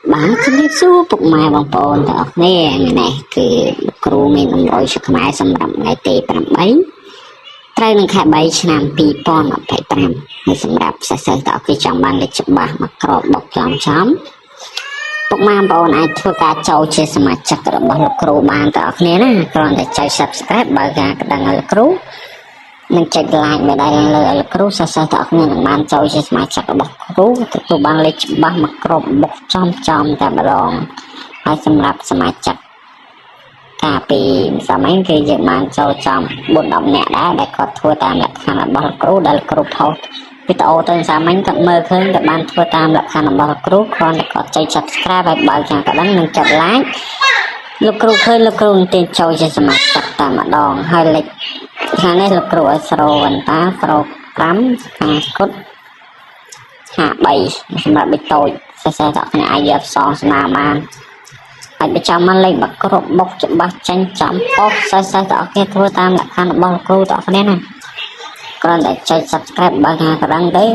Bạnជំរាបសួរពុកម៉ែបងប្អូនទាំងអស់គ្នានេះគឺគ្រូមានតម្រុយជាខ្មែរសម្រាប់ថ្ងៃទី8ត្រូវនឹងខែ3ឆ្នាំ2025ហើយសម្រាប់សិស្សទាំងអស់គ្នាចង់បានលេខច្បាស់មកក្របបុកចំពុកម៉ែបងប្អូនអាចធ្វើការចូលជាសមាជិករបស់លោកគ្រូបានទាំងអស់គ្នាណាគ្រាន់តែចុច Subscribe បើការក្តឹងឲ្យលោកគ្រូនឹងចុច Like មេដៃលើលោកគ្រូសិស្សទាំងអស់គ្នានឹងបានចូលជាសមាជិករបស់គ្រូទទួលបានលេខច្បាស់មកក្របបុកចំតែម្ដងហើយសម្រាប់សមាជិកកាលពីសម័យគឺយើងបានចូលចំ4-10នាក់ដែរដែលគាត់ធ្វើតាមលក្ខខណ្ឌរបស់លោកគ្រូដែលគ្រូផុសវីដេអូទៅសាមញ្ញគាត់មើលឃើញគាត់បានធ្វើតាមលក្ខខណ្ឌរបស់លោកគ្រូគ្រាន់តែគាត់ចុច Subscribe ហើយបើយ៉ាងក៏ដឹងនឹងចុច Like លោកគ្រូឃើញលោកគ្រូនឹងទាញចូលជាសមាជិកតែម្ដងហើយលេខខាងនេះលោកគ្រូឲ្យស្រោវន្តាស្រោ5ខាងស្គុត53សម្រាប់បិតូចសិស្សទាំងអ្នកអាចយកសងស្នាបានអាចបញ្ចាំមកលេខមកគ្រប់បុកច្បាស់ចាញ់ចំអស់សិស្សទាំងអ្នកធ្វើតាមលក្ខខណ្ឌរបស់លោកគ្រូទាំងអ្នកណាគ្រាន់តែចុច Subscribe បើថាក៏ដឹងទេ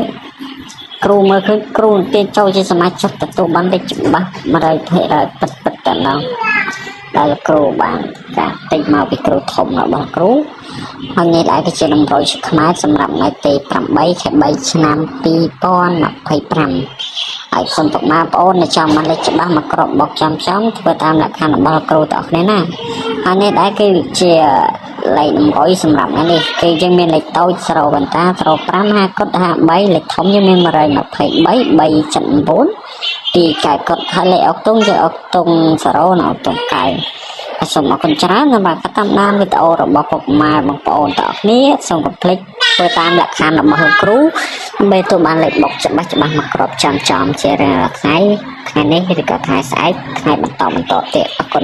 គ្រូមើលឃើញគ្រូទាញចូលជាសមាជិកទទួលបានលេខច្បាស់100%ពិតតែម្ដងដែលគ្រូបានការតិចមកពីគ្រូធំរបស់គ្រូហើយនេះដែរគឺជាតម្រុយខ្មែរសម្រាប់ថ្ងៃទី8ខែ3ឆ្នាំ2025ហើយសូមពុកម៉ែបងប្អូនដែលចង់បានលេខច្បាស់មកក្របបុកចំធ្វើតាមលក្ខខណ្ឌរបស់គ្រូទាំងអស់គ្នាណាហើយនេះដែរគឺជាលេខតម្រុយសម្រាប់ថ្ងៃនេះគឺយើងមានលេខតូចស្រោវន្តាស្រោ5 5គុត53លេខធំយើងមាន123 379ទីកែកុដហើយលេខអុកតុងជាអុកតុង0និងអុកតុង9សូមអរគុណច្រើនសម្រាប់ការតាមដានវីដេអូរបស់ពុកម៉ែបងប្អូនទាំងអស់គ្នាសូមកុំភ្លេចធ្វើតាមលក្ខខណ្ឌរបស់លោកគ្រូដើម្បីទទួលបានលេខបុកច្បាស់មកក្របចំជារៀងរាល់ថ្ងៃនេះឬក៏ថ្ងៃស្អែកថ្ងៃបន្តទៀតអរគុណ